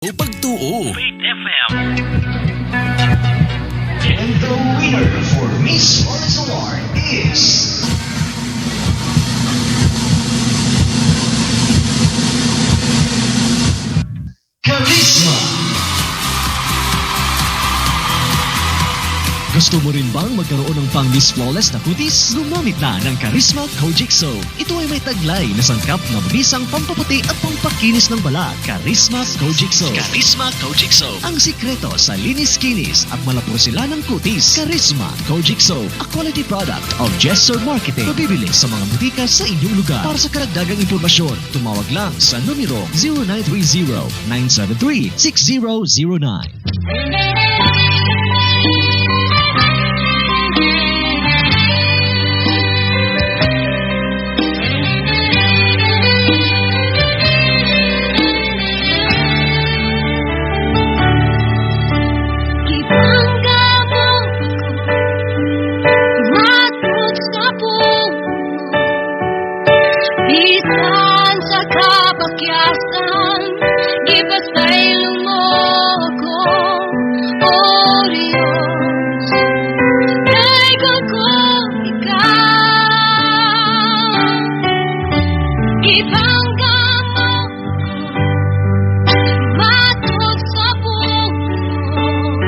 Pagtuo. Faith FM. And the winner for Miss Honest Award is... Charisma! Gusto mo rin bang magkaroon ng pang Miss Flawless na kutis? Gumamit na ng Charisma Kojic Soap. Ito ay may taglay na sangkap na mabisang pampaputi at pampakinis ng balat. Charisma Kojic Soap. Charisma Kojic Soap. Ang sikreto sa linis-kinis at malapursilan ng kutis. Charisma Kojic Soap. A quality product of Gesture Marketing. Mabibili sa mga butika sa inyong lugar. Para sa karagdagang impormasyon, tumawag lang sa numero 0930-973-6009. Bisan sa kapakyasan, ipasay lumoko, O Diyos, kay ko ikaw. Ipangga mo matod sa puno,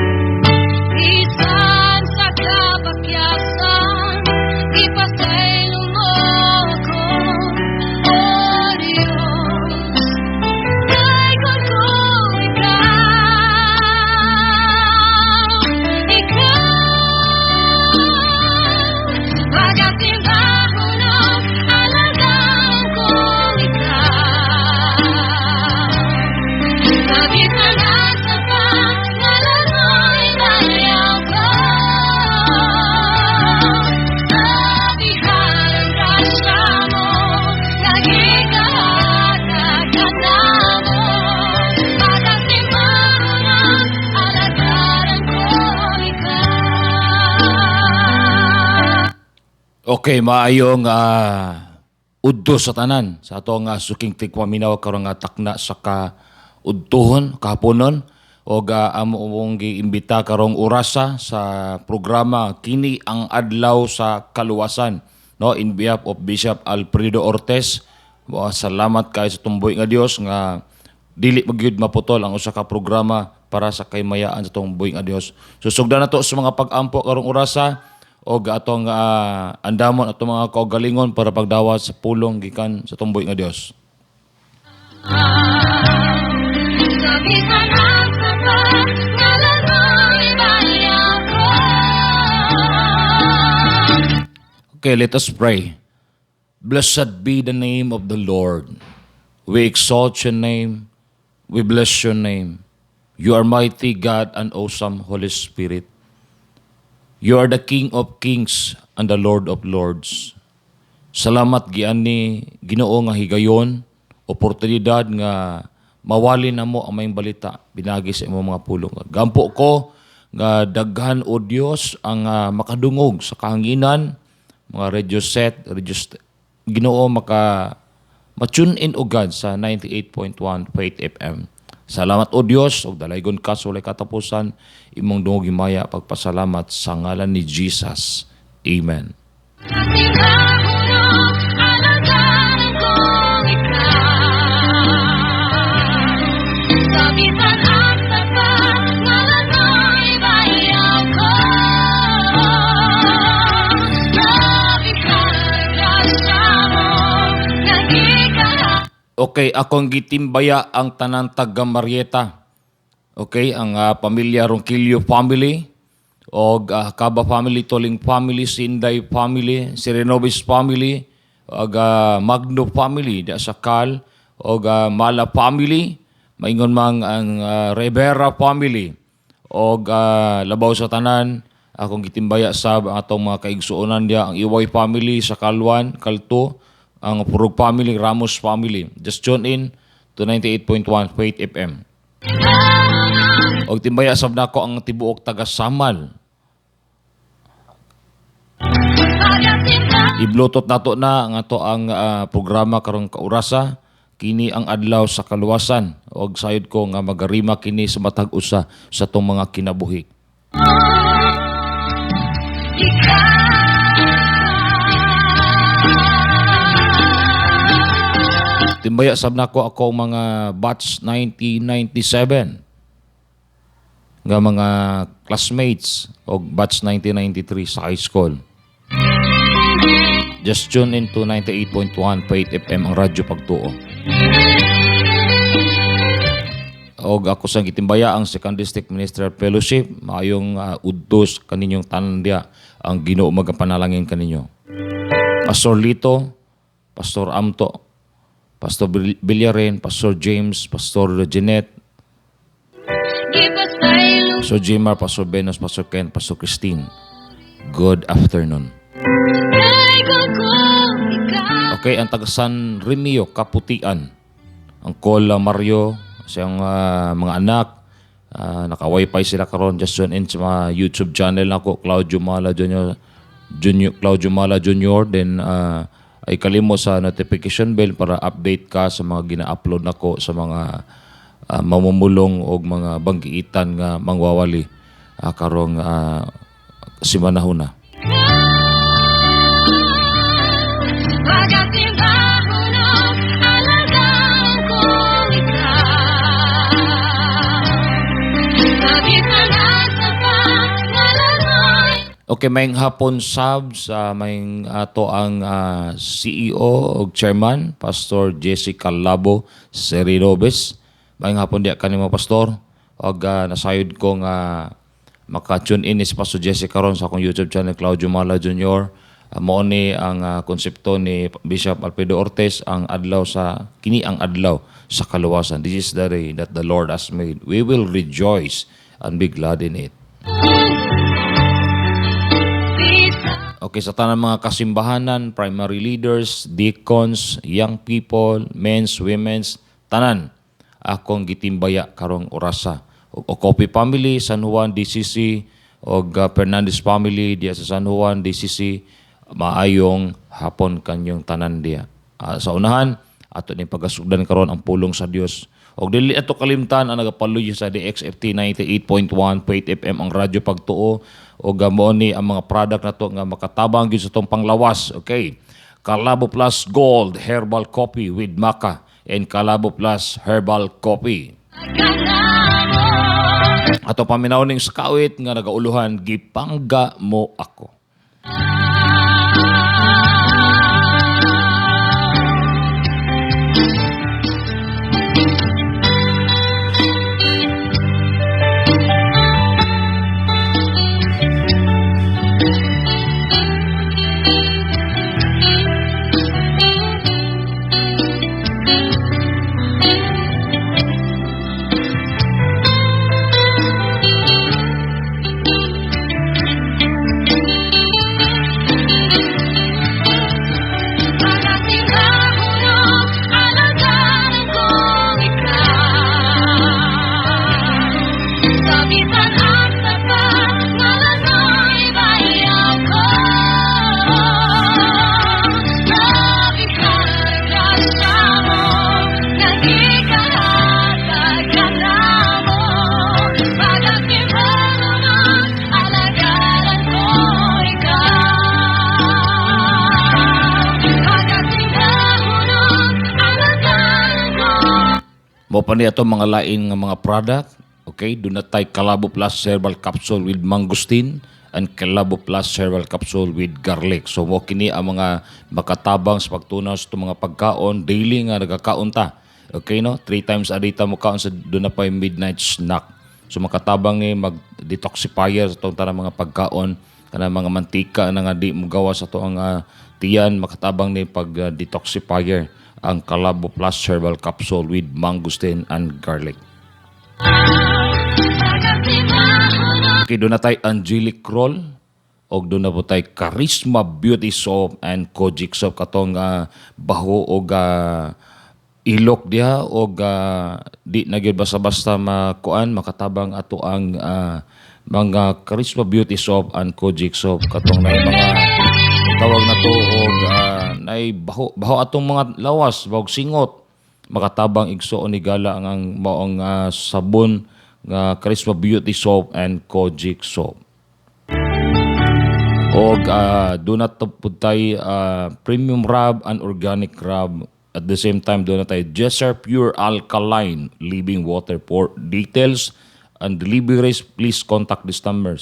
bisan sa kapakyasan, ipasay lumoko, Okay, maayong udto sa tanan sa atong suking tigpaminaw karong takna sa kaudtohon kahaponon o among giimbita karong orasa sa programa Kini ang Adlaw sa Kaluwasan, no, in behalf of Bishop Alfredo Ortez. Salamat kay sa tumboy nga Dios nga dili magyud maputol ang usa ka programa para sa kaymayaan sa tumboy nga Dios. Susugdan nato sa mga pag-ampo karong orasa o atong andamon atong mga kaugalingon para pagdawat sa pulong gikan sa tumboy nga Dios. Okay, let us pray. Blessed be the name of the Lord. We exalt your name. We bless your name. You are mighty God and awesome Holy Spirit. You are the King of Kings and the Lord of Lords. Salamat giani Ginoo nga higayon, oportunidad nga mawali na mo ang mayong balita binagi sa imong mga pulong. Gampo ko nga daghan o Dios ang makadungog sa kahanginan, mga radio set, Ginoo ma-tune in o God sa 98.1 Faith FM. Salamat o Dios, og dalaygon ka sa walay katapusan, imong dungog himaya pagpasalamat sa ngalan ni Jesus. Amen. Okay, akong gitimbaya ang tanan taga Marieta. Okay, ang pamilya Ronquillo family, o Caba family, Toling family, Sinday family, Sirenobis family, o Magno family, da sa Cal, o Mala family, maingon mang ang Rivera family, o labaw sa tanan, akong gitimbaya sa atong mga kaigsuonan dia, ang Iway family sa Calwan, Calto, ang Purog family, Ramos family. Just tune in to 98.1 Faith FM. Og timbaya sab nako ang tibuok taga Samal. I-bluetooth nato na ang ato ang programa karong kaurasa kini ang adlaw sa kaluwasan og sayod ko nga magarima kini sa matag usa sa tong mga kinabuhi. Timbaya sab nako ako mga batch 1997 nga mga classmates og batch 1993 sa high school. Just tune into 98.1 Pait FM ang radyo pagtuo. Og ako sa gitimbaya ang Second District Ministerial Fellowship, maayong udtos kaninyong tanan dia ang Ginoo magapanalangin kaninyo. Pastor Lito, Pastor Amto, Pastor Villarin, Pastor James, Pastor Jeanette, Pastor Jimar, Pastor Benos, Pastor Ken, Pastor Christine. Good afternoon. Okay, ang taga San Remio, Kaputian. Ang Cola Mario, siyang mga anak, naka-wifi sila karon. Just tune in sa mga YouTube channel nako, Claudio Mala Jr. Claudio Mala Jr. Then, ay kalimo sa notification bell para update ka sa mga gina-upload nako sa mga mamumulong o mga banggiitan nga mangwawali karong simanahon na. Okay, maying hapon sab sa maying ato ang CEO o Chairman, Pastor Jessica Labo Serirobes. Maying hapon diya kanimo Pastor. Og nasayod ko nga maka-tune in si Pastor Jessica ron sa akong YouTube channel, Claudio Mala Jr. Mao ni ang konsepto ni Bishop Alfredo Ortiz, ang adlaw sa kini ang adlaw sa kaluwasan. This is the day that the Lord has made. We will rejoice and be glad in it. Okay, sa tanang mga kasimbahanan, primary leaders, deacons, young people, men's, women's, tanan, akong gitimbaya karong orasa. O Kopi family, San Juan, DCC, o Fernandez family, diya sa San Juan, DCC, maayong hapon kanyong tanan diya. Sa unahan, ato ni pagasugdan karon ang pulong sa Dios. Og dili ato kalimtan ang nagapaluyo sa DXFT 98.1 Pait FM ang radyo pagtuo o gamoni ang mga product nato nga makatabang gyud sa tong panglawas. Okay. Calabo Plus Gold Herbal Coffee with Maca and Calabo Plus Herbal Coffee. Ato paminaw ning skawit nga nagauluhan, gipangga mo ako. Mo pa niya itong mga lain ng mga product. Okay, doon na tayo Calabo Plus Herbal Capsule with Mangosteen and Calabo Plus Herbal Capsule with Garlic. So mo kini ang mga makatabang sa pagtunaw sa itong mga pagkaon. Daily nga nagkakaon ta. Okay, no? 3 times a day ta mo kaon sa doon na pa yung midnight snack. So makatabang ni mag-detoxifier sa itong tarang mga pagkaon. Kana mga mantika na nga di mo gawa sa itong tiyan. Makatabang ni pag-detoxifier ang Calabo Plus Herbal Capsule with Mangosteen and Garlic. Okay, doon na tayo Angelic Roll o doon na po tayo Charisma Beauty Soap and Kojic Soap katong baho o ilok diha o di na gyud basta-basta makuan makatabang ato ang mga Charisma Beauty Soap and Kojic Soap katong na mga tawag na to og nay baho atong mga lawas, bahog singot. makatabang igsuon ni gala ang maong sabon nga Charisma Beauty Soap and Kojic Soap. O do not pud tay premium rub and organic rub. At the same time, do not tay Jesser Pure Alkaline Living Water. For details and deliveries, please contact this number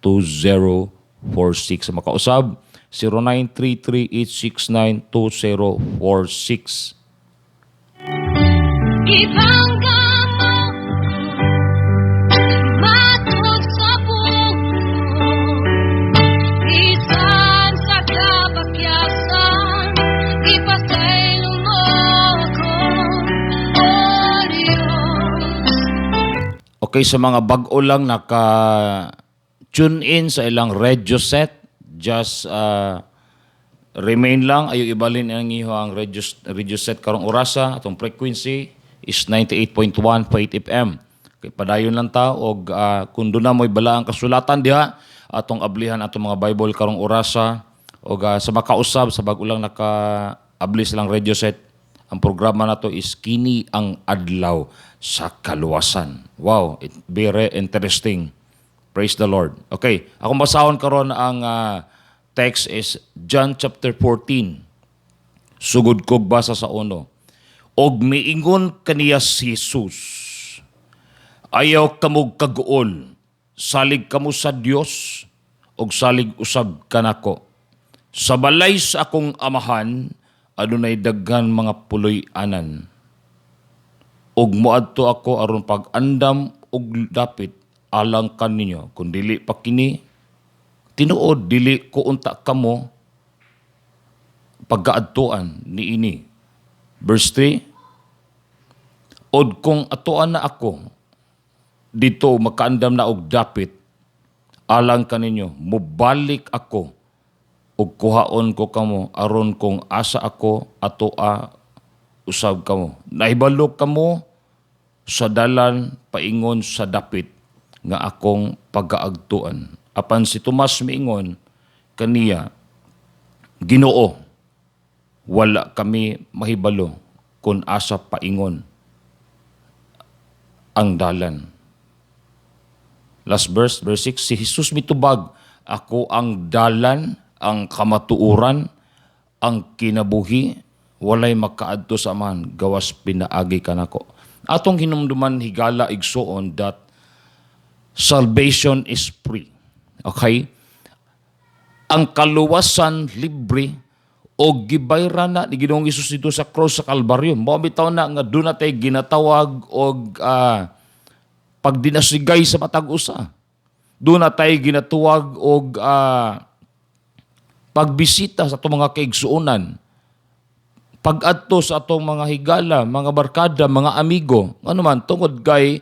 0933-869-2046. Makausab 0933-869-2046. Ibangga mo matod sa puno, bisan sa kabakyasan, ipasaylo mo ako, O Diyos. Okay, sa mga bag-o lang naka-tune in sa ilang radio set, just remain lang, ayo ibalin ang iyong radio set karong orasa, atong frequency is 98.1 Faith FM. Kay padayon lang ta og kung doon na mo'y bala ang kasulatan diha, atong ablihan atong mga Bible karong orasa, og sa makausab sa bag-o lang naka-abli silang radio set. Ang programa na to is Kini ang Adlaw sa Kaluwasan. Wow, it's very interesting. Praise the Lord. Okay, akong basahon karon ang text is John chapter 14. Sugod kog basa sa 1. Og miingon kaniya si Jesus, ayaw kamog kaguol, salig kamo sa Dios, og salig usab kanako. Sa balay sa akong amahan, adunay daghan mga puloy-anan. Og moadto ako aron pag-andam og dapit alang kaninyo, kung dili pa kini, tinuod dili ko unta kamo pagkaadtuan niini. Verse 3, od kung atuan na ako, dito makaandam na og dapit, alang kaninyo, mubalik ako, ug kuhaon ko kamo, aron kung asa ako, atua usab kamo. Nahibalo kamo sa dalan, paingon sa dapit, nga akong pagkaagtuan. Apan si Tomas miingon kaniya, Ginoo, wala kami mahibalo kung asa paingon ang dalan. Last verse, verse 6, si Jesus mitubag, ako ang dalan, ang kamatuuran, ang kinabuhi, walay makaadto sa aman, gawas pinaagi kanako. Atong hinumduman higala igsuon that salvation is free. Okay? Ang kaluwasan libre o gibayra na ni Ginoong Hesus dito sa cross sa Kalbaryo. Mao bitaw na nga doon natay ginatawag og pagdinasigay sa matag usa. Doon natay ginatuwag og pagbisita sa atong mga kaigsuonan. Pag-adto sa atong mga higala, mga barkada, mga amigo. Ano man tungod kay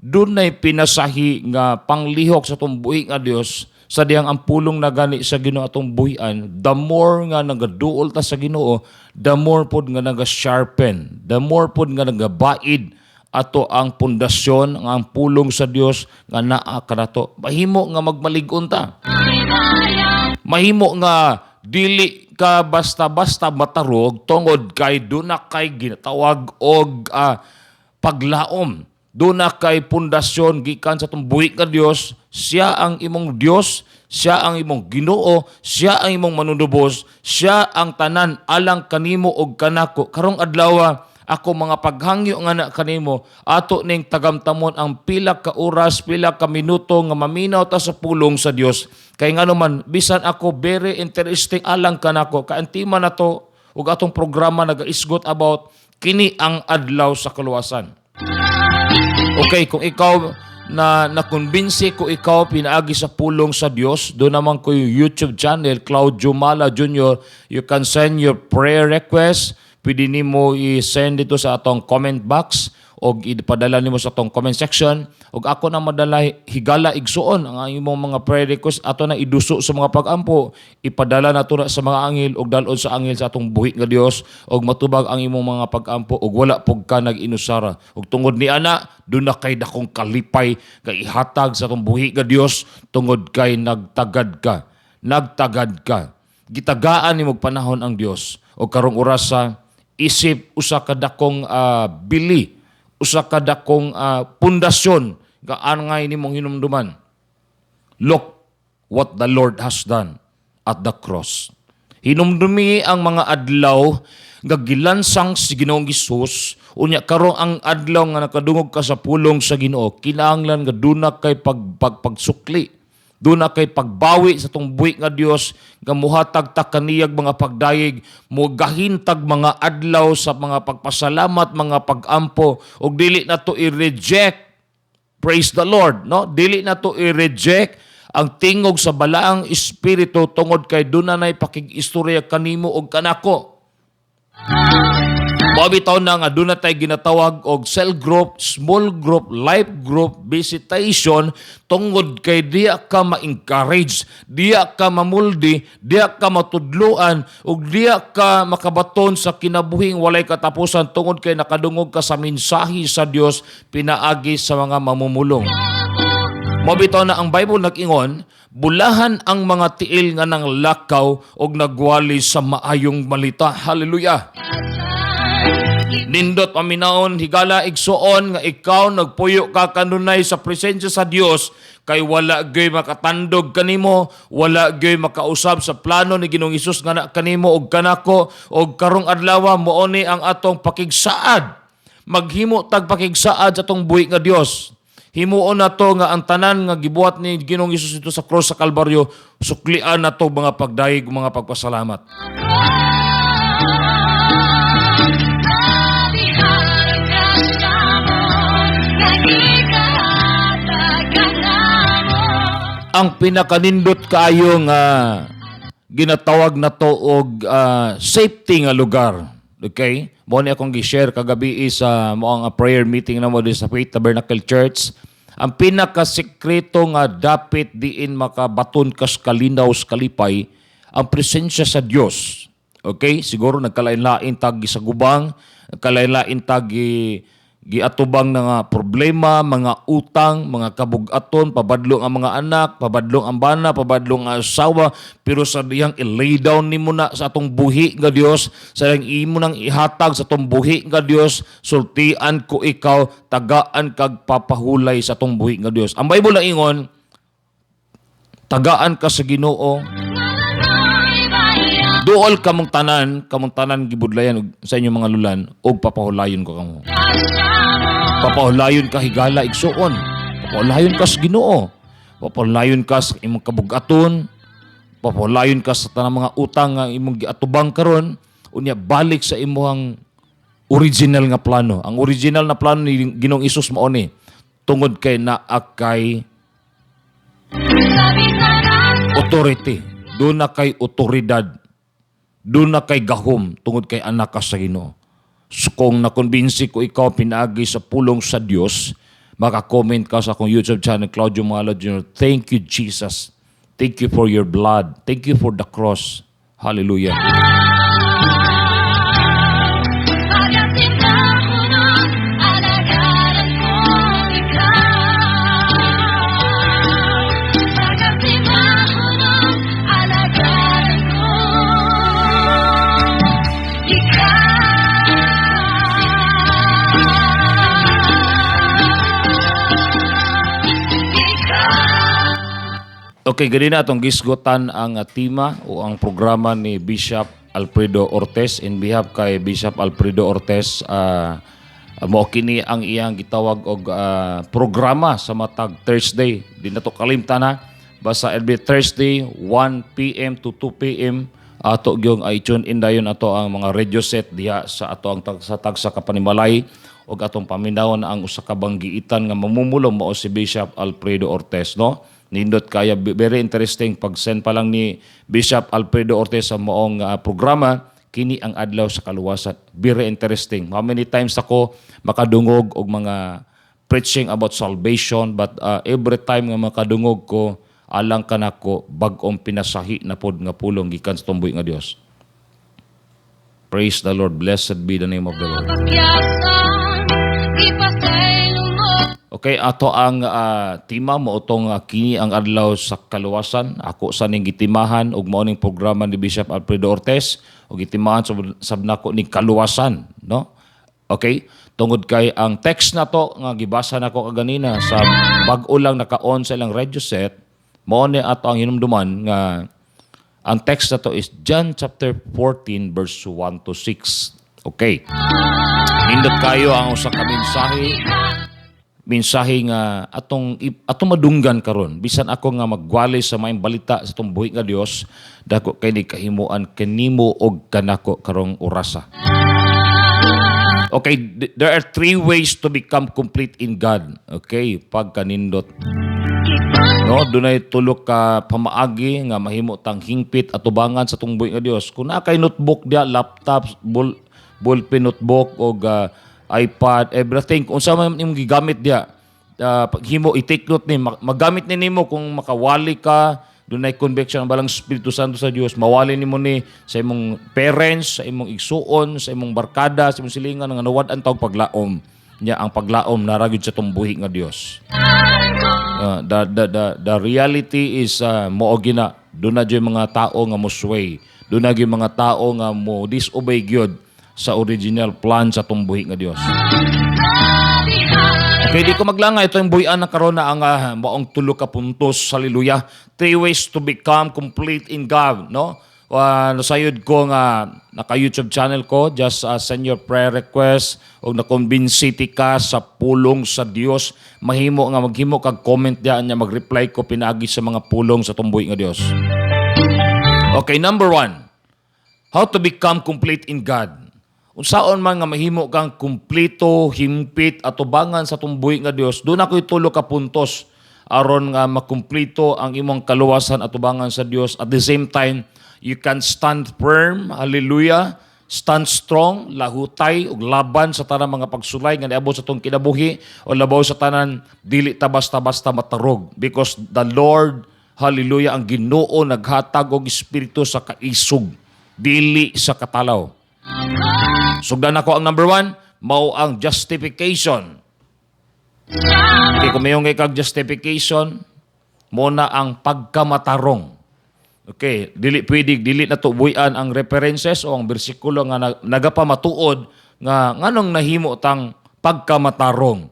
doon na'y pinasahi nga panglihok sa atong buhi nga Dios, sa diyang ang pulong na gani sa Ginoo atong buhian, the more nga nagaduol ta sa Ginoo, the more pod nga naga-sharpen, the more pod nga nagabaid ato ang pundasyon, ang pulong sa Dios nga naa kanato. Mahimo nga magmalig-on ta. Mahimo nga dili ka basta-basta matarog tungod kay doon na kay ginatawag og paglaom. Doon na kay pundasyon gikan sa itong buhi nga Dios. Siya ang imong Dios, siya ang imong Ginoo, siya ang imong manunubos, siya ang tanan alang kanimo og kanako. Karong adlaw ako mga paghangyo nga na kanimo, ato ning tagamtamon ang pila ka oras, pila ka minuto nga maminaw ta sa pulong sa Dios. Kay ngano man bisan ako very interesting alang kanako, kaantima na to ug atong programa nagaisgot about kini ang adlaw sa kaluwasan. Okay, kung ikaw na-convince ko ikaw pinaagi sa pulong sa Dios, doon naman ko yung YouTube channel, Claudio Mala Jr. You can send your prayer request. Pwede nimo i-send dito sa atong comment box o ipadala nimo sa atong comment section. O ako na madala higala igsuon ang imong mga prayer request ato na iduso sa mga pag-ampo. Ipadala na to sa mga angel o dalon sa angel sa atong buhi nga Dios o matubag ang imong mga pag-ampo o wala pog ka nag-inusara. O tungod ni ana, doon na kay dakong kalipay kay ihatag sa atong buhi nga Dios tungod kay nagtagad ka. Nagtagad ka. Gitagaan ni mong panahon ang Dios o karong orasa isip usa ka dakong bili, usa ka dakong pundasyon gaan nga nimong hinumduman. Look what the Lord has done at the cross. Hinumdumi ang mga adlaw nga gilansang si Ginoong Hesus, unya karon ang adlaw nga nakadungog ka sa pulong sa Ginoo, kinahanglan nga duna kay pagsukli. Duna kay pagbawi sa tong buhi nga Dios nga muhatag ta kaniyag mga pagdayeg, mugahintag mga adlaw sa mga pagpasalamat, mga pagampo, ug dili na to i-reject. Praise the Lord, no? Dili na to i-reject ang tingog sa balaang espiritu tungod kay duna nay pakig-istorya kanimo og kanako. Mabitaw na nga doon na tayo ginatawag og cell group, small group, life group, visitation, tungod kay diya ka ma-encourage, diya ka mamuldi, diya ka matudluan, ug diya ka makabaton sa kinabuhing walay katapusan tungod kay nakadungog ka sa mensahe sa Dios pinaagi sa mga mamumulong. Mabitaw na ang Bible nag-ingon, bulahan ang mga tiil nga nang lakaw og nagwali sa maayong balita. Hallelujah! Nindot paminaon, higala igsuon nga ikaw nagpuyo ka kanunay sa presensya sa Dios kay wala gay makatandog kanimo, wala gay makausab sa plano ni Ginoong Hesus nga na kanimo og kanako, og karong adlaw mao ni ang atong pakigsaad. Maghimo tag pakigsaad sa atong buhi nga Dios. Himuon na to nga ang tanan nga gibuhat ni Ginoong Hesus ito sa cross sa Kalbaryo, suklian na to mga pagdayeg, mga pagpasalamat. Ang pinakanindot kayo nga ginatawag na to og safety nga lugar. Okay? Mo ni akong gi-share kagabi sa moang prayer meeting na mo sa Faith Tabernacle Church. Ang pinakasekreto nga dapat diin makabaton kas kalinaw kalipay ang presensya sa Dios. Okay? Siguro nagkalain-lain tag sa gubang, nagkalain-lain tag giatubang na nga problema, mga utang, mga kabugaton, pabadlong ang mga anak, pabadlong ang bana, pabadlong ang asawa, pero sa diyang i-lay down ni mo na sa atong buhi nga Dios, sa diyang imo nang ihatag sa atong buhi nga Dios, sultian ko ikaw, tagaan kag papahulay sa atong buhi nga Dios. Ang Bible na ingon, tagaan ka sa Ginoo, duol kamong tanan gibudlayan sa inyong mga lulan, og papahulayon ko kamo. Papahulayon ka higala igsuon. Papahulayon ka sa Ginoo. Papahulayon ka sa imong kabugaton. Papahulayon ka sa tanang mga utang nga imong giatubang karon, unya balik sa imong original nga plano. Ang original na plano ni Ginoong Hesus mao ni tungod kay naa kay authority. Doon na kay otoridad. Doon na kay gahom tungod kay anak ka sa Ginoo. So, kung nakonbinsi ko ikaw pinaagi sa pulong sa Dios, maka-comment ka sa akong YouTube channel, Claudio Malo Jr. Thank you, Jesus. Thank you for your blood. Thank you for the cross. Hallelujah. Okay, ganina atong gisgotan ang tema o ang programa ni Bishop Alfredo Ortez. In behalf kay Bishop Alfredo Ortez, mao kini ang iyang gitawag og programa sa matag Thursday. Di na to kalimtan na. Basta every Thursday 1 p.m. to 2 p.m. ato gyung ay tune in dayon ato ang mga radio set diha sa ato ang tagsa Kapanimalay og atong paminawon ang usa ka banggiitan nga mamumulong mao si Bishop Alfredo Ortez, no? Nindot kaya very interesting pag-send pa lang ni Bishop Alfredo Ortez sa moong programa kini ang adlaw sa kaluwasan. Very interesting. How many times ako makadungog og mga preaching about salvation, but every time nga makadungog ko alang kanako bag-ong pinasahi na pod nga pulong gikan sa tumboy nga Dios. Praise the Lord. Blessed be the name of the Lord. Okay, ato ang tima mo utong kini ang adlaw sa kaluwasan. Ako sa ning gitimahan og mao ning programa ni Bishop Alfredo Ortez og gitimahan sab nako ning kaluwasan, no? Okay? Tungod kay ang text na to nga gibasa nako kaganina sa bag-o lang naka-on sa ilang radio set, mao ni ato ang hinumduman nga ang text na to is John chapter 14 verse 1 to 6. Okay. Nindot kayo ang usa ka mensahe nga atong madunggan karon bisan ako nga magwali sa maayong balita sa atong buhi nga Dios, dako kay ni kahimuan kanimo og kanako karong orasa. Okay, there are 3 ways to become complete in God. Okay, pagkanindot. No, dunay tulo ka pamaagi nga mahimo tang hingpit atubangan sa tungboy nga Dios. Kung naa kay notebook dia, laptop, ballpen notebook o iPad, everything, kung sa man imong gigamit dia, paghimo i-take note ni magamit ni nimo kung makawali ka, dunay conviction ang balang Espiritu Santo sa Dios, mawali nimo ni sa imong parents, sa imong igsuon, sa imong barkada, sa imong silingan nga nawad-an tawag paglaom. Nya ang paglaom naragid sa tumbuhi nga Dios. The reality is mao gina doon na mga tao nga musway, doon na mga tao nga mo disobey gyud sa original plan sa tumbuhi nga Dios. Okay, di ko maglanga ito yung buhian na karon na ang maong tulo ka puntos. Hallelujah. 3 ways to become complete in God, no? Nasayod ko nga naka-YouTube channel ko, just send your prayer request o nakonbinsiti ka sa pulong sa Dios, maghimo kag comment diyan nya mag-reply ko pinaagi sa mga pulong sa tumbuhi nga Dios. Okay, number 1. How to become complete in God. Unsaon man nga mahimo kang kumpleto, himpit, atubangan sa tumbuhi nga Dios, doon ako itulo ka puntos aron nga makumpleto ang imong kaluwasan atubangan sa Dios. At the same time, you can stand firm, hallelujah, stand strong, lahutay ug laban sa tanang mga pagsulay nga niabot sa tong kinabuhi o labaw sa tanan dili ta basta-basta matarog, because the Lord, hallelujah, ang Ginoo naghatag og espiritu sa kaisog, dili sa katalaw. Sugdan ako ang number 1, mao ang justification. Okay, kung mayong kag justification, mo na ang pagkamatarong. Okay, dili na tubuyan ang references o ang bersikulo nga nagapamatuod nga nganong nahimo tang pagkamatarong.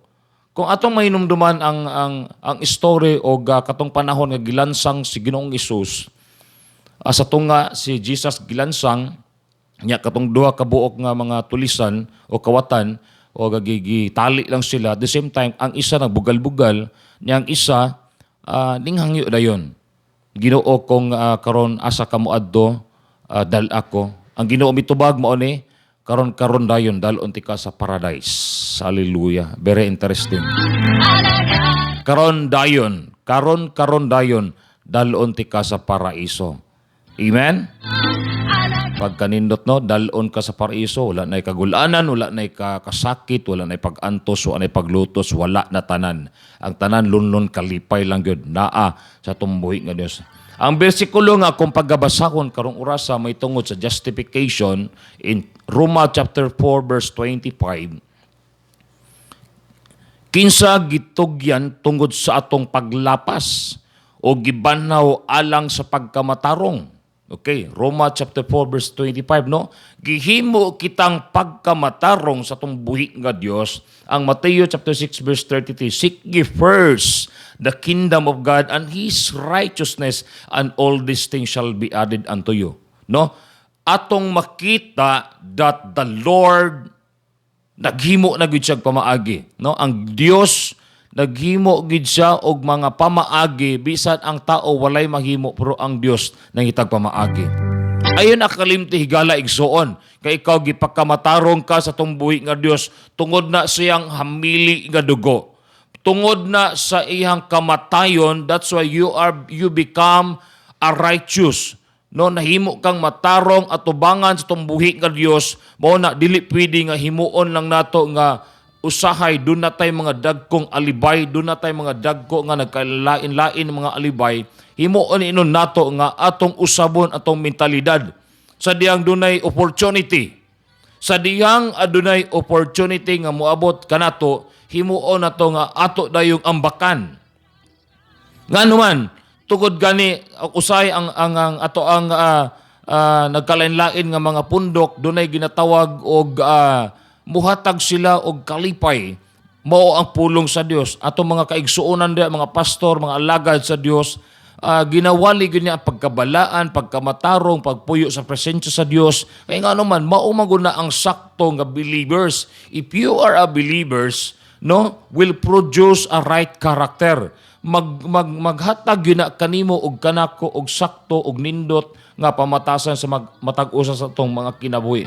Kung atong mahinumduman ang story o katong panahon nga gilansang si Ginoong Hesus, sa tunga si Jesus gilansang nya katong duha ka buok nga mga tulisan o kawatan o gigitali lang sila. At the same time, ang isa nagbugal-bugal, nya ang isa ninghangyo dayon. Ginoo kong karon asa ka moadto, dal ako. Ang Ginoo mitubag mao ni karon dayon dalon ti ka sa paradise. Hallelujah. Very interesting. Karon dayon dalon ti ka sa paraiso. Amen. Pagkanindot no, dalon ka sa paraiso, wala na'y kagulanan, wala na'y kasakit, wala na'y pagantos, wala na'y paglutos, wala na tanan. Ang tanan lunlon kalipay lang yun, naa sa tumbuhi nga Dios. Ang bersikulo nga kung paggabasakon karong orasa may tungod sa justification in Roma chapter 4 verse 25. Kinsa gitugyan tungod sa atong paglapas o gibanhaw alang sa pagkamatarong. Okay, Roma chapter 4 verse 25, no? Gihimo kitang pagkamatarong sa tong buhi nga Dios. Ang Mateo chapter 6 verse 33, seek ye first the kingdom of God and His righteousness, and all these things shall be added unto you. No? Atong makita that the Lord naghimo na gid siya pamaagi, no? Ang Dios naghimo gid siya og mga pamaagi bisan ang tao walay mahimo, pero ang Dios nangitag pamaagi. Ayon akalimti higala igsuon kay ikaw gipakamatarong ka sa tumbuhi nga Dios tungod na siyang hamili nga dugo, tungod na sa iyang kamatayon. That's why you become a righteous. No, nahimo kang matarong at tubangan sa tumbuhi nga Dios. Mao na dili pwede nga himuon lang nato nga usahay, doon na tayo mga dagkong alibay, doon na tayo mga dagko nga nagkalain-lain mga alibay, himuon inon nato nga atong usabon atong mentalidad. Sa diyang dunay opportunity, sa diyang adunay opportunity nga moabot kanato, himuon na to nga ato dayong ambakan. Nga naman, tugod gani usay ang ato ang nagkalain-lain nga mga pundok, dunay ginatawag og muhatag sila og kalipay. Mao ang pulong sa Dios. Ato mga kaigsuonan diya, mga pastor, mga alagad sa Dios, ginawali gyud niya ang pagkabalaan, pagkamatarong, pagpuyo sa presensya sa Dios. Kaya nga naman, mao maguna ang sakto nga believers. If you are a believers, no, will produce a right character. Maghatag yun na kanimo og kanako og sakto og nindot nga pamatasan sa matag-usa sa tong mga kinabuhi.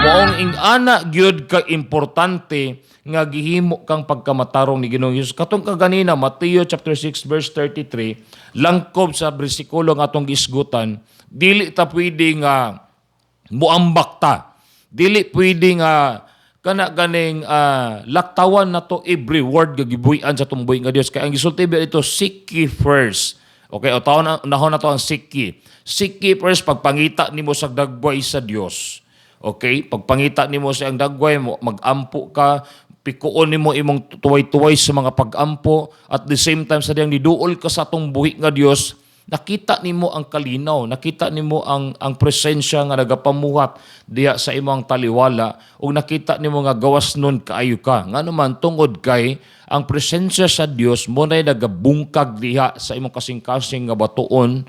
Moong ingana gyud ka importante nga gihimo kang pagkamatarong ni Ginoong Hesus. Katong kaganina Mateo chapter 6 verse 33, langkob sa bersikulo nga atong gisgutan, dili ta pwede nga muambak ta. Dili pwede nga kana ganing laktawan na to every word nga gibuhian sa tumboy nga Dios. Kaya ang gisulti ito, seek ye first. Okay, o taon nahon na to ang seek ye. Seek ye first, pagpangita nimo sa dagway sa Dios. Okay, pagpangita nimo sa ang dagway, magampo ka, pikuon nimo imong tuway-tuway sa mga pagampo, at the same time sa diyang niduol ka sa atong buhi nga Dios, nakita nimo ang kalinaw, nakita nimo ang presensya nga nagapamuhat diya sa imong taliwala, ug nakita nimo nga gawas nun kaayo ka. Nga naman tungod kay ang presensya sa Dios mo nay nagabungkag diha sa imong kasing-kasing nga batuon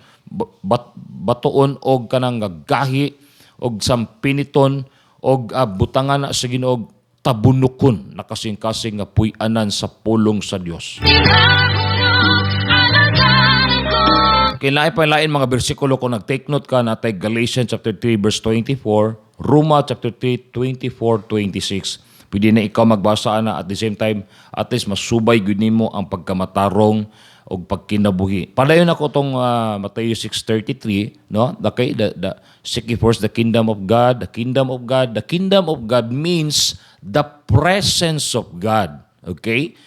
og kanang gahi og sampiniton og butangan na sa Ginoo, tabunukon na kasing-kasing nga puy-anan sa pulong sa Dios. Kailain pa lain mga bersikulo kung nag-take note ka natay Galatians chapter 3 verse 24, Roma chapter 3 24-26. Pwede na ikaw magbasa na at the same time at least masubay gud nimo ang pagkamatarong og pagkinabuhi. Padayon ako tong Matthew 6:33, no? The seek ye first the kingdom of God, the kingdom of God. The kingdom of God means the presence of God. Okay?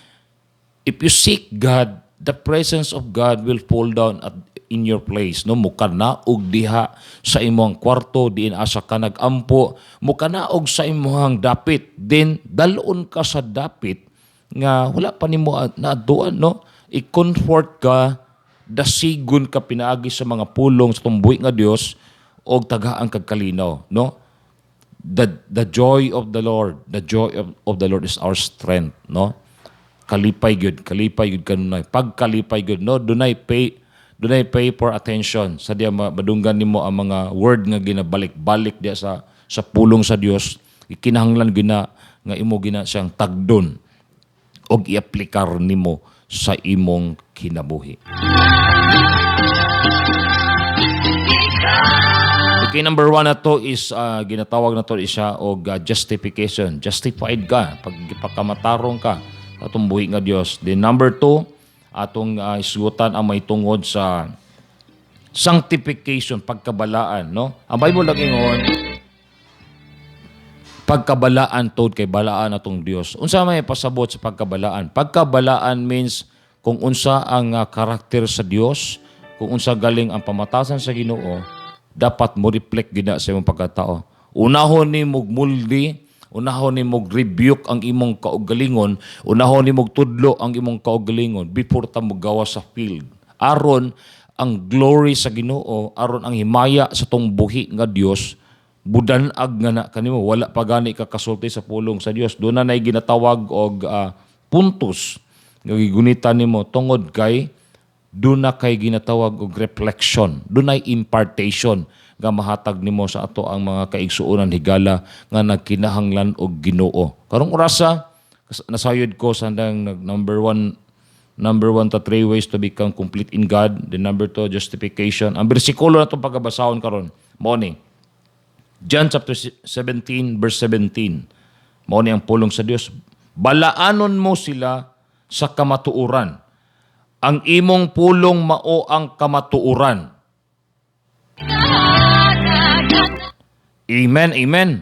If you seek God, the presence of God will fall down in your place. No, mukanaog diha sa imong kwarto, diin asa ka nagampo, mukanaog sa imong dapit, then dalon ka sa dapit nga wala pa nimo naaduan, no? I-comfort ka, dasigon ka pinaagi sa mga pulong sa tumbuhi nga Dios og tagaan kag kalinaw, no? The joy of the Lord, the joy of the Lord is our strength, no? Kalipay gyud kanunay. Pagkalipay gyud, no, dunay pay for attention. Sa diya madunggan nimo ang mga word nga ginabalik-balik diya sa pulong sa Dios. Ikinahanglan gina nga imo gina siyang tagdon og i-aplikar nimo sa imong kinabuhi. Okay, number 1 na to is ginatawag na to siya og justification. Justified ka pag pagkamatarong ka atong buhi nga Dios. Then number 2, atong isgutan ang may tungod sa sanctification, pagkabalaan, no? Ang Bible nagingon pagkabalaan tod kay balaan atong Dios. Unsa may pasabot sa pagkabalaan? Pagkabalaan means kung unsa ang karakter sa Dios, kung unsa galing ang pamatasan sa Ginoo, dapat mo reflect gina sa imong pagkatao. Unahon ni muldi, unahon ni rebuke ang imong kaugalingon, unahon ni tudlo ang imong kaugalingon before ta mogawa sa field. Aron ang glory sa Ginoo, aron ang himaya sa tong buhi nga Dios, budanag nga na kanimo, wala pa gani ka kasulti sa pulong sa Dios. Doon na nay ginatawag og puntos nga gigunitan nimo tungod kay doon na kay ginatawag og reflection, doon ay impartation nga mahatag nimo sa ato ang mga kaigsuonan higala nga nagkinahanglan og Ginoo. Karong orasa nasayod ko sa number one to 3 ways to become complete in God. The number 2, justification. Ang bersikulo na itong pagkabasahon karon mao ni John chapter 17 verse 17. Mao ni ang pulong sa Dios. Balaanon mo sila sa kamatuoran. Ang imong pulong mao ang kamatuoran. Amen, amen.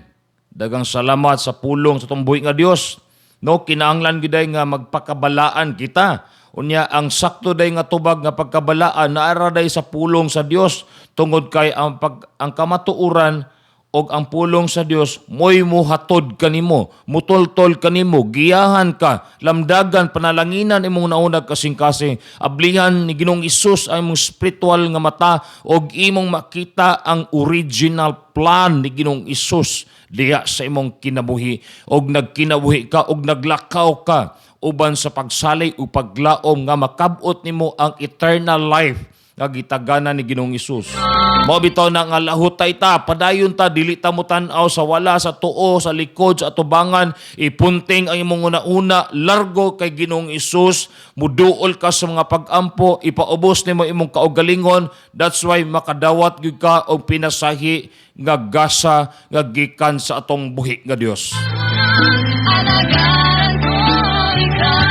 Dagang salamat sa pulong sa tumbuhi nga Dios. No, kinahanglan giday nga magpakabalaan kita. Unya ang sakto day nga tubag nga pagkabalaan naara day sa pulong sa Dios tungod kay ang kamatuoran og ang pulong sa Dios mo'y muhatod kanimo, mutultol kanimo, giyahan ka, lamdagan, panalanginan imong naunag kasing-kasing, ablihan ni Ginoong Isus ang imong spiritual nga mata og imong makita ang original plan ni Ginoong Isus diha sa imong kinabuhi, og nagkinabuhi ka og naglakaw ka uban sa pagsalay o paglaom nga makabot nimo ang eternal life nga gitaganan ni Ginoong Isus. Mao bitaw na nga lahutay ta, padayon ta, dili ta mo tan-aw sa wala, sa tuo, sa likod, sa atubangan, ipunting ang imong una-una, largo kay Ginoong Isus, muduol ka sa mga pag-ampo, ipaubos nimo imong kaugalingon, that's why makadawat gyud ka og pinasahi nga gasa nga gikan sa atong buhi nga Dios. Alagaan ko ikaw.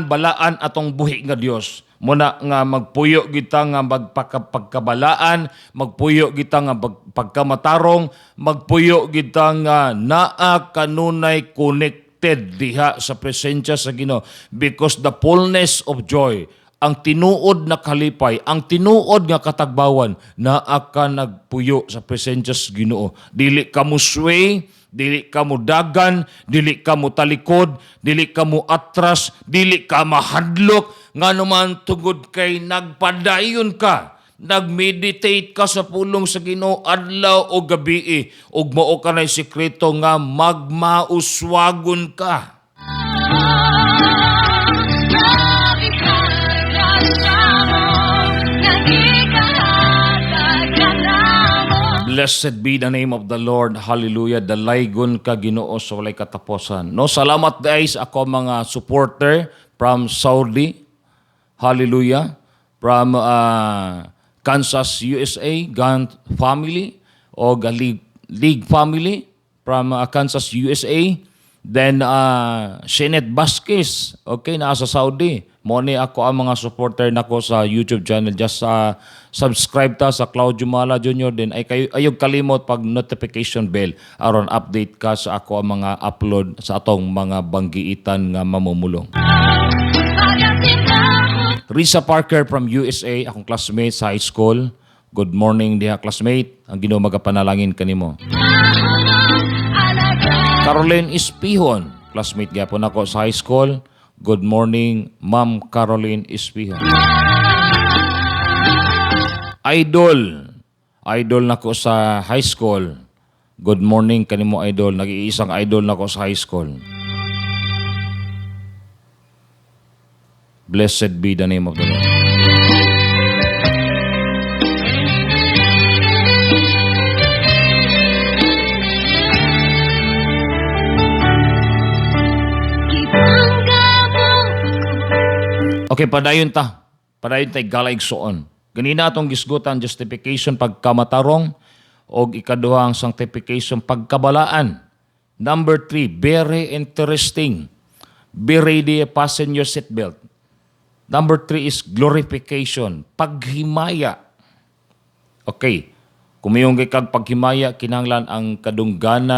Balaan atong buhi nga Dios. Muna nga magpuyo kita nga magpagkabalaan, magpuyo kita nga pagkamatarong, magpuyo kita nga naa kanunay connected diha sa presensya sa Ginoo, because the fullness of joy, ang tinuod na kalipay, ang tinuod nga katagbawan, naa ka nagpuyo sa presensya sa Ginoo. Dili ka mo sway, dili ka mo dagan, dili ka mo talikod, dili ka mo atras, dili ka mahadlok, nga naman tungod kay nagpadayon ka, nagmeditate ka sa pulong sa Ginoo adlaw o gabi, ug mao ka na sikreto nga magmauswagon ka. Blessed be the name of the Lord. Hallelujah. Dalaygon ka Ginoo sa walay katapusan. No, salamat guys ako mga supporter from Saudi. Hallelujah. From Kansas, USA, Gant family o League family from Kansas, USA. Then Shenet Vasquez, okay, nasa Saudi. Moni ako ang mga supporter nako sa YouTube channel. Just subscribe ta sa Claudio Mala Jr. Then ay kayo ayog kalimot pag notification bell aron update ka sa ako ang mga upload sa atong mga banggiitan nga mamumulong. Risa Parker from USA, akong classmate sa high school. Good morning diha classmate. Ang Ginoo magapanalangin kanimo. Caroline Espihon, classmate gyapon ako sa high school. Good morning, Ma'am Caroline Espihon. Idol nako sa high school. Good morning kanimo idol. Nag-iisang idol nako sa high school. Blessed be the name of the Lord. Okay, padayon ta. Padayon tay galaigsoon. Ganina atong gisgutan justification pagkamatarong o ikaduhang sanctification pagkabalaan. Number 3, very interesting. Be ready, fasten your seatbelt. Number 3 is glorification, paghimaya. Okay, kumiyong kag paghimaya, kinahanglan ang kadunggana